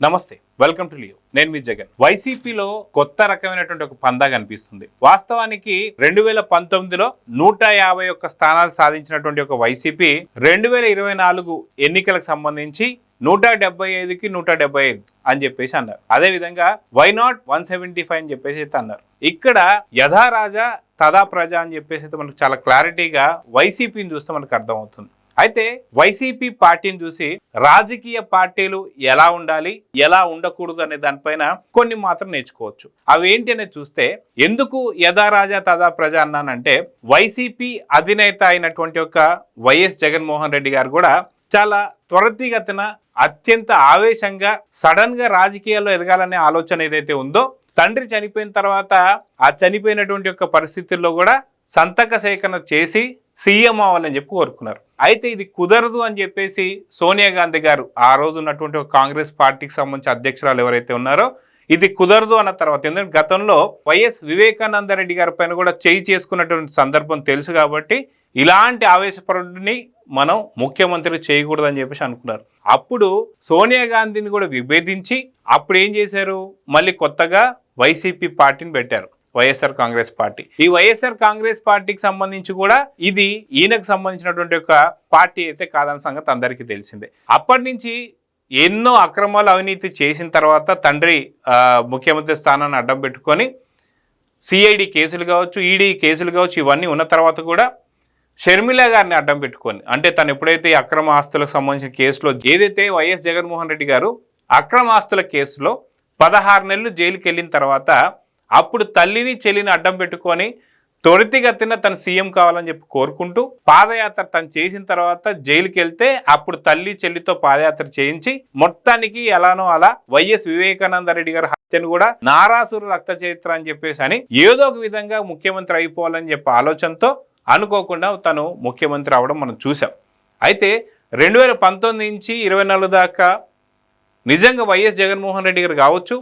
నమస్తే, welcome to Leo. నేను మీ జగన్. వైసీపీలో కొత్త రకమైనటువంటి ఒక పందా కనిపిస్తుంది. వాస్తవానికి 2019లో 151 స్థానాలు సాధించినటువంటి ఒక వైసీపీ 2024 ఎన్నికలకు సంబంధించి 175కి 175 అని చెప్పేసి అన్నారు. అదే విధంగా వై నాట్ 175 అని చెప్పేసి అయితే అన్నారు. ఇక్కడ యథా రాజా తదా ప్రజ అని చెప్పేసి అయితే మనకు చాలా క్లారిటీగా వైసీపీని చూస్తే మనకు అర్థమవుతుంది. అయితే వైసీపీ పార్టీని చూసి రాజకీయ పార్టీలు ఎలా ఉండాలి, ఎలా ఉండకూడదు అనే దానిపైన కొన్ని మాత్రం నేర్చుకోవచ్చు. అవి ఏంటి అనేది చూస్తే, ఎందుకు యథా రాజా తదా ప్రజ అన్నానంటే, వైసీపీ అధినేత అయినటువంటి ఒక వైఎస్ జగన్మోహన్ రెడ్డి గారు కూడా చాలా త్వరితగతిన అత్యంత ఆవేశంగా సడన్ గా రాజకీయాల్లో ఎదగాలనే ఆలోచన ఏదైతే ఉందో, తండ్రి చనిపోయిన తర్వాత ఆ చనిపోయినటువంటి యొక్క పరిస్థితుల్లో కూడా సంతక సేకరణ చేసి సీఎం అవ్వాలని చెప్పి కోరుకున్నారు. అయితే ఇది కుదరదు అని చెప్పేసి సోనియా గాంధీ గారు, ఆ రోజు ఉన్నటువంటి కాంగ్రెస్ పార్టీకి సంబంధించిన అధ్యక్షురాలు ఎవరైతే ఉన్నారో, ఇది కుదరదు అన్న తర్వాత, ఎందుకంటే గతంలో వైఎస్ వివేకానంద రెడ్డి గారి పైన కూడా చేయి చేసుకున్నటువంటి సందర్భం తెలుసు కాబట్టి ఇలాంటి ఆవేశపరుడిని మనం ముఖ్యమంత్రి చేయకూడదు అని చెప్పేసి అనుకున్నారు. అప్పుడు సోనియా గాంధీని కూడా విభేదించి అప్పుడు ఏం చేశారు, మళ్ళీ కొత్తగా వైసీపీ పార్టీని పెట్టారు, వైఎస్ఆర్ కాంగ్రెస్ పార్టీ. ఈ వైఎస్ఆర్ కాంగ్రెస్ పార్టీకి సంబంధించి కూడా ఇది ఈయనకు సంబంధించినటువంటి ఒక పార్టీ అయితే కాదన్న సంగతి అందరికీ తెలిసిందే. అప్పటి నుంచి ఎన్నో అక్రమాలు అవినీతి చేసిన తర్వాత తండ్రి ముఖ్యమంత్రి స్థానాన్ని అడ్డం పెట్టుకొని సిఐడి కేసులు కావచ్చు, ఈడీ కేసులు కావచ్చు, ఇవన్నీ ఉన్న తర్వాత కూడా షర్మిల గారిని అడ్డం పెట్టుకొని, అంటే తను ఎప్పుడైతే ఈ అక్రమ ఆస్తులకు సంబంధించిన కేసులో, ఏదైతే వైఎస్ జగన్మోహన్ రెడ్డి గారు అక్రమ ఆస్తుల కేసులో 16 నెలలు జైలుకి వెళ్ళిన తర్వాత అప్పుడు తల్లిని చెల్లిని అడ్డం పెట్టుకొని త్వరితగతిన తను సీఎం కావాలని చెప్పి కోరుకుంటూ పాదయాత్ర తను చేసిన తర్వాత జైలుకి వెళ్తే అప్పుడు తల్లి చెల్లితో పాదయాత్ర చేయించి మొత్తానికి ఎలానో అలా వైఎస్ వివేకానంద రెడ్డి గారి హత్యను కూడా నారాసురు రక్త చరిత్ర అని చెప్పేసి అని ఏదో ఒక విధంగా ముఖ్యమంత్రి అయిపోవాలని చెప్పి ఆలోచనతో అనుకోకుండా తను ముఖ్యమంత్రి అవడం మనం చూసాం. అయితే 2019 నుంచి 24 దాకా నిజంగా వైఎస్ జగన్మోహన్ రెడ్డి గారు కావచ్చు,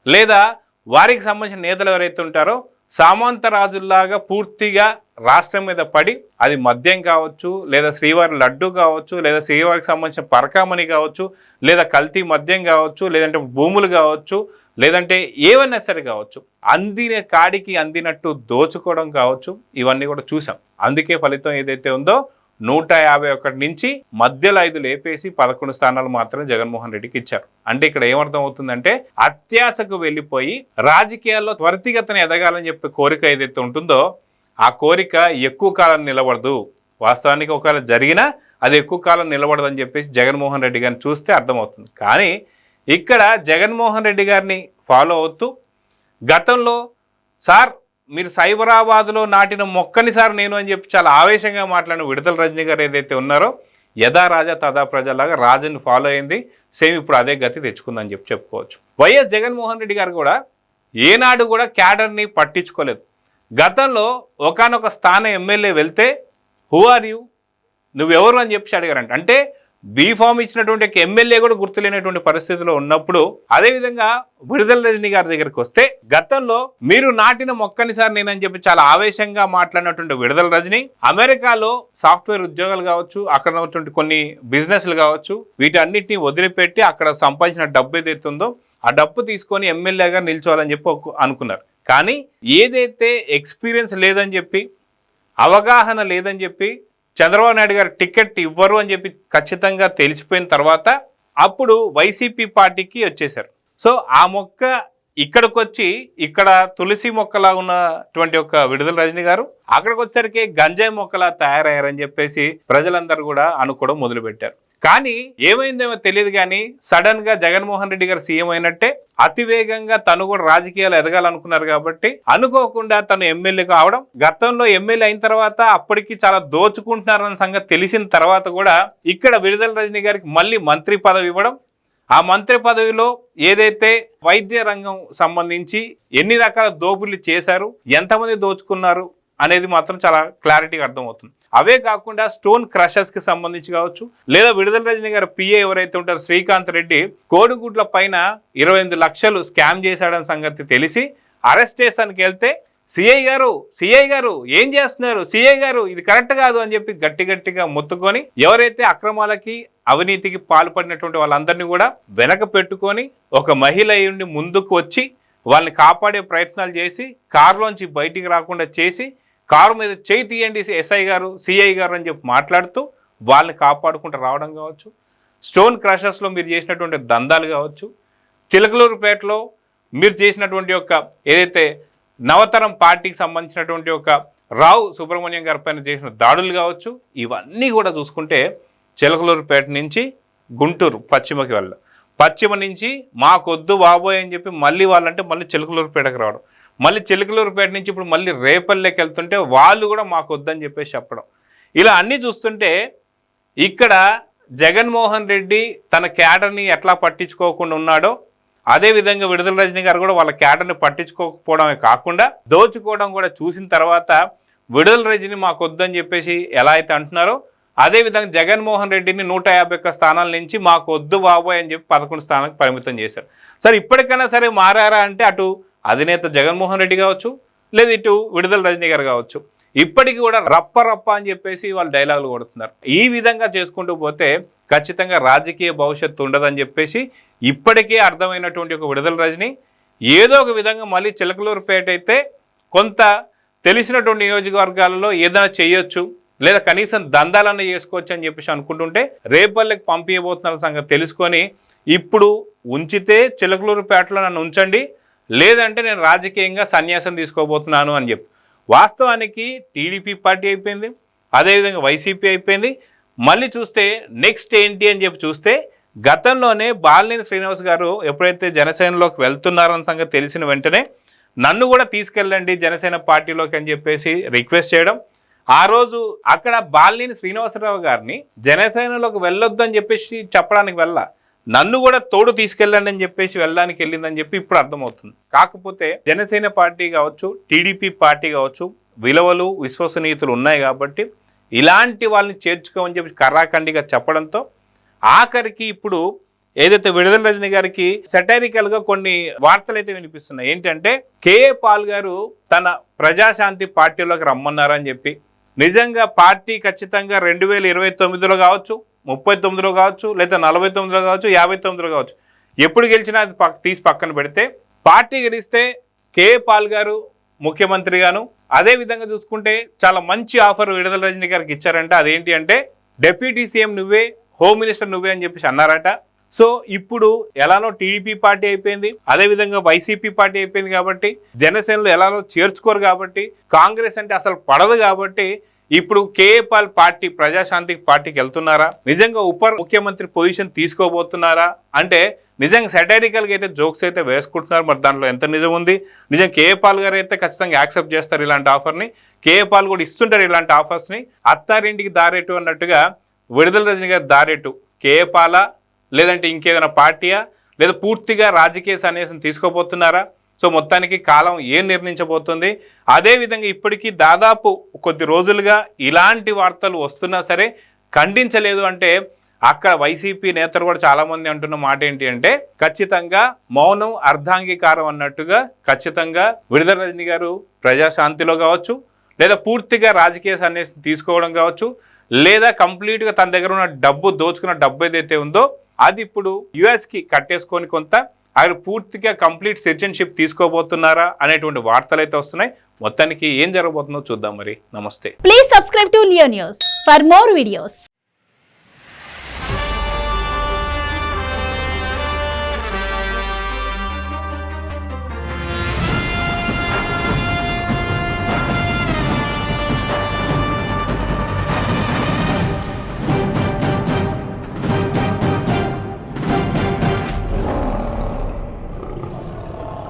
లేదా వారికి సంబంధించిన నేతలు ఎవరైతే ఉంటారో సామంత రాజుల్లాగా పూర్తిగా రాష్ట్రం మీద పడి, అది మద్యం కావచ్చు, లేదా శ్రీవారి లడ్డు కావచ్చు, లేదా శ్రీవారికి సంబంధించిన పరకామణి కావచ్చు, లేదా కల్తీ మద్యం కావచ్చు, లేదంటే భూములు కావచ్చు, లేదంటే ఏవైనా సరే కావచ్చు, అందిన కాడికి అందినట్టు దోచుకోవడం కావచ్చు, ఇవన్నీ కూడా చూసాం. అందుకే ఫలితం ఏదైతే ఉందో 151 నుంచి మధ్యలో 5 లేపేసి 11 స్థానాలు మాత్రం జగన్మోహన్ రెడ్డికి ఇచ్చారు. అంటే ఇక్కడ ఏమర్థం అవుతుందంటే, అత్యాశకు వెళ్ళిపోయి రాజకీయాల్లో త్వరితగతిన ఎదగాలని చెప్పే కోరిక ఏదైతే ఉంటుందో ఆ కోరిక ఎక్కువ కాలం నిలబడదు. వాస్తవానికి ఒకవేళ జరిగినా అది ఎక్కువ కాలం నిలబడదని చెప్పేసి జగన్మోహన్ రెడ్డి గారిని చూస్తే అర్థమవుతుంది. కానీ ఇక్కడ జగన్మోహన్ రెడ్డి గారిని ఫాలో అవుతూ గతంలో సార్ మీరు సైబరాబాద్లో నాటిన మొక్కని సార్ నేను అని చెప్పి చాలా ఆవేశంగా మాట్లాడిన విడుదల రజనీ గారు ఏదైతే ఉన్నారో, యథా రాజా తదా ప్రజలాగా రాజుని ఫాలో అయింది. సేమ్ ఇప్పుడు అదే గతి తెచ్చుకుందని చెప్పి చెప్పుకోవచ్చు. వైఎస్ జగన్మోహన్ రెడ్డి గారు కూడా ఏనాడు కూడా క్యాడర్ని పట్టించుకోలేదు. గతంలో ఒకానొక స్థాన ఎమ్మెల్యే వెళ్తే హూ ఆర్ యూ, నువ్వెవరు అని చెప్పి అడిగారంట. అంటే బీఫామ్ ఇచ్చినటువంటి ఎమ్మెల్యే కూడా గుర్తులేనటువంటి పరిస్థితిలో ఉన్నప్పుడు, అదేవిధంగా విడుదల రజనీ గారి దగ్గరికి వస్తే గతంలో మీరు నాటిన మొక్కని సార్ నేనని చెప్పి చాలా ఆవేశంగా మాట్లాడినటువంటి విడుదల రజనీ అమెరికాలో సాఫ్ట్వేర్ ఉద్యోగాలు కావచ్చు, అక్కడ ఉన్నటువంటి కొన్ని బిజినెస్లు కావచ్చు, వీటన్నిటిని వదిలిపెట్టి అక్కడ సంపాదించిన డబ్బు ఏదైతే ఉందో ఆ డబ్బు తీసుకొని ఎమ్మెల్యేగా నిల్చోవాలని చెప్పి అనుకున్నారు. కానీ ఏదైతే ఎక్స్పీరియన్స్ లేదని చెప్పి, అవగాహన లేదని చెప్పి, చంద్రబాబు నాయుడు గారు టికెట్ ఇవ్వరు అని చెప్పి ఖచ్చితంగా తెలిసిపోయిన తర్వాత అప్పుడు వైసీపీ పార్టీకి వచ్చేసారు. సో ఆ మొక్క ఇక్కడికి వచ్చి ఇక్కడ తులసి మొక్కలా ఉన్నటువంటి ఒక విడుదల రజనీ గారు అక్కడికి వచ్చేసరికి గంజాయి మొక్కలా తయారయ్యారని చెప్పేసి ప్రజలందరూ కూడా అనుకోవడం మొదలుపెట్టారు. కానీ ఏమైందేమో తెలియదు, కానీ సడన్ గా జగన్మోహన్ రెడ్డి గారు సీఎం అయినట్టే అతివేగంగా తను కూడా రాజకీయాలు ఎదగాలనుకున్నారు కాబట్టి అనుకోకుండా తను ఎమ్మెల్యే కావడం, గతంలో ఎమ్మెల్యే అయిన తర్వాత అప్పటికి చాలా దోచుకుంటున్నారన్న సంగతి తెలిసిన తర్వాత కూడా ఇక్కడ విడుదల రజనీ గారికి మళ్ళీ మంత్రి పదవి ఇవ్వడం, ఆ మంత్రి పదవిలో ఏదైతే వైద్య రంగం సంబంధించి ఎన్ని రకాల దోపిడీలు చేశారు, ఎంతమంది దోచుకున్నారు అనేది మాత్రం చాలా క్లారిటీగా అర్థమవుతుంది. అవే కాకుండా స్టోన్ క్రషర్స్ కి సంబంధించి కావచ్చు, లేదా విడుదల రజనీ గారు పిఏ ఎవరైతే ఉంటారో శ్రీకాంత్ రెడ్డి కోడిగుడ్ల పైన 28 లక్షలు స్కామ్ చేశాడన్న సంగతి తెలిసి అరెస్ట్ చేసానికి వెళ్తే సిఐ గారు ఏం చేస్తున్నారు, సిఐ గారు ఇది కరెక్ట్ కాదు అని చెప్పి గట్టిగా మొత్తుకొని ఎవరైతే అక్రమాలకి అవినీతికి పాల్పడినటువంటి వాళ్ళందరినీ కూడా వెనక పెట్టుకొని ఒక మహిళ అయ్యుండి ముందుకు వచ్చి వాళ్ళని కాపాడే ప్రయత్నాలు చేసి కారులోంచి బయటికి రాకుండా చేసి కారు మీద చేయి తీయండి ఎస్ఐ గారు సిఐ గారు అని చెప్పి మాట్లాడుతూ వాళ్ళని కాపాడుకుంటూ రావడం కావచ్చు, స్టోన్ క్రషర్స్లో మీరు చేసినటువంటి దందాలు కావచ్చు, చిలకలూరుపేటలో మీరు చేసినటువంటి యొక్క ఏదైతే నవతరం పార్టీకి సంబంధించినటువంటి ఒక రావు సుబ్రహ్మణ్యం గారి పైన చేసిన దాడులు కావచ్చు, ఇవన్నీ కూడా చూసుకుంటే చిలకలూరుపేట నుంచి గుంటూరు పశ్చిమకి వెళ్ళాం, పశ్చిమ నుంచి మాకొద్దు బాబోయ్ అని చెప్పి మళ్ళీ వాళ్ళంటే మళ్ళీ చిలకలూరుపేటకు రావడం, మళ్ళీ చిలకలూరుపేట నుంచి ఇప్పుడు మళ్ళీ రేపల్లెకి వెళ్తుంటే వాళ్ళు కూడా మాకొద్దని చెప్పేసి చెప్పడం, ఇలా అన్నీ చూస్తుంటే ఇక్కడ జగన్మోహన్ రెడ్డి తన క్యాడర్ని ఎట్లా పట్టించుకోకుండా ఉన్నాడో అదేవిధంగా విడుదల రజనీ గారు కూడా వాళ్ళ క్యాడర్ని పట్టించుకోకపోవడమే కాకుండా దోచుకోవడం కూడా చూసిన తర్వాత విడుదల రజనీ మాకొద్దని చెప్పేసి ఎలా అయితే అంటున్నారో అదేవిధంగా జగన్మోహన్ రెడ్డిని 151 స్థానాల నుంచి మాకు వద్దు బాబోయ్ అని చెప్పి 11 స్థానాలకు పరిమితం చేశారు. సరే ఇప్పటికైనా సరే మారారా అంటే అటు అధినేత జగన్మోహన్ రెడ్డి కావచ్చు, లేదు ఇటు విడుదల రజనీ గారు కావచ్చు, ఇప్పటికీ కూడా రప్ప అని చెప్పేసి వాళ్ళు డైలాగులు కొడుతున్నారు. ఈ విధంగా చేసుకుంటూ పోతే ఖచ్చితంగా రాజకీయ భవిష్యత్తు ఉండదని చెప్పేసి ఇప్పటికే అర్థమైనటువంటి ఒక విడుదల రజనీ ఏదో ఒక విధంగా మళ్ళీ చిలకలూరుపేట అయితే కొంత తెలిసినటువంటి నియోజకవర్గాలలో ఏదైనా చేయొచ్చు, లేదా కనీసం దందాలన్నా చేసుకోవచ్చు అని చెప్పేసి అనుకుంటుంటే రేపల్లెకి పంపించబోతున్న సంగతి తెలుసుకొని ఇప్పుడు ఉంచితే చిలకలూరుపేటలో నన్ను ఉంచండి, లేదంటే నేను రాజకీయంగా సన్యాసం తీసుకోబోతున్నాను అని చెప్పి. వాస్తవానికి టీడీపీ పార్టీ అయిపోయింది, అదేవిధంగా వైసీపీ అయిపోయింది. మళ్ళీ చూస్తే నెక్స్ట్ ఏంటి అని చెప్పి చూస్తే గతంలోనే బాలినేని శ్రీనివాస్ గారు ఎప్పుడైతే జనసేనలోకి వెళ్తున్నారన్న సంగతి తెలిసిన వెంటనే నన్ను కూడా తీసుకెళ్ళండి జనసేన పార్టీలోకి అని చెప్పేసి రిక్వెస్ట్ చేయడం, ఆ రోజు అక్కడ బాలినేని శ్రీనివాసరావు గారిని జనసేనలోకి వెళ్ళొద్దు అని చెప్పేసి చెప్పడానికి నన్ను కూడా తోడు తీసుకెళ్ళండి అని చెప్పేసి వెళ్ళడానికి వెళ్ళిందని చెప్పి ఇప్పుడు అర్థమవుతుంది. కాకపోతే జనసేన పార్టీ కావచ్చు, టీడీపీ పార్టీ కావచ్చు, విలువలు విశ్వసనీయతలు ఉన్నాయి కాబట్టి ఇలాంటి వాళ్ళని చేర్చుకోమని చెప్పి కర్రాఖండిగా చెప్పడంతో ఆఖరికి ఇప్పుడు ఏదైతే విడుదల రజనీ గారికి సెటైరికల్గా కొన్ని వార్తలు అయితే వినిపిస్తున్నాయి. ఏంటంటే కేఏ పాల్ గారు తన ప్రజాశాంతి పార్టీలోకి రమ్మన్నారని చెప్పి, నిజంగా పార్టీ ఖచ్చితంగా 2029లో కావచ్చు, 39లో కావచ్చు, లేదా 49లో కావచ్చు, 59లో కావచ్చు, ఎప్పుడు గెలిచినా అది తీసి పక్కన పెడితే పార్టీ గెలిస్తే కేఏ పాల్ గారు ముఖ్యమంత్రిగాను, అదేవిధంగా చూసుకుంటే చాలా మంచి ఆఫర్ విడుదల రజనీ గారికి ఇచ్చారంట. అదేంటి అంటే డిప్యూటీ సీఎం నువ్వే, హోమ్ మినిస్టర్ నువ్వే అని చెప్పేసి అన్నారట. సో ఇప్పుడు ఎలానో టీడీపీ పార్టీ అయిపోయింది, అదేవిధంగా వైసీపీ పార్టీ అయిపోయింది కాబట్టి జనసేనలో ఎలానో చేర్చుకోరు కాబట్టి, కాంగ్రెస్ అంటే అసలు పడదు కాబట్టి ఇప్పుడు కేఏ పాల్ పార్టీ ప్రజాశాంతికి పార్టీకి వెళ్తున్నారా, నిజంగా ఉప ముఖ్యమంత్రి పొజిషన్ తీసుకోబోతున్నారా అంటే నిజంగా సెటైరికల్గా అయితే జోక్స్ అయితే వేసుకుంటున్నారు. మరి దాంట్లో ఎంత నిజం ఉంది? నిజంగా కేఏ పాల్ గారు అయితే ఖచ్చితంగా యాక్సెప్ట్ చేస్తారు ఇలాంటి ఆఫర్ని, కేఏ పాల్ కూడా ఇస్తుంటారు ఇలాంటి ఆఫర్స్ని. అత్తారింటికి దారేటు అన్నట్టుగా విడుదల రజనీ గారి దారేటు కేఏ పాలా, లేదంటే ఇంకేదైనా పార్టీయా, లేదా పూర్తిగా రాజకీయ సన్యాసం తీసుకోబోతున్నారా? సో మొత్తానికి కాలం ఏం నిర్ణయించబోతుంది. అదేవిధంగా ఇప్పటికీ దాదాపు కొద్ది రోజులుగా ఇలాంటి వార్తలు వస్తున్నా సరే ఖండించలేదు అంటే అక్కడ వైసీపీ నేతలు కూడా చాలామంది అంటున్న మాట ఏంటి అంటే ఖచ్చితంగా మౌనం అర్ధాంగీకారం అన్నట్టుగా ఖచ్చితంగా విడుదల రజనీ గారు ప్రజాశాంతిలో కావచ్చు, లేదా పూర్తిగా రాజకీయ సన్యాసం తీసుకోవడం కావచ్చు, లేదా కంప్లీట్గా తన దగ్గర ఉన్న డబ్బు దోచుకున్న డబ్బు ఏదైతే ఉందో అది ఇప్పుడు యుఎస్కి కట్టేసుకొని కొంత ఆయన పూర్తిగా కంప్లీట్ సిటిజన్షిప్ తీసుకోబోతున్నారా అనేటువంటి వార్తలు అయితే వస్తున్నాయి. మొత్తానికి ఏం జరగబోతుందో చూద్దాం. మరి నమస్తే. Please subscribe to Leo news for more videos.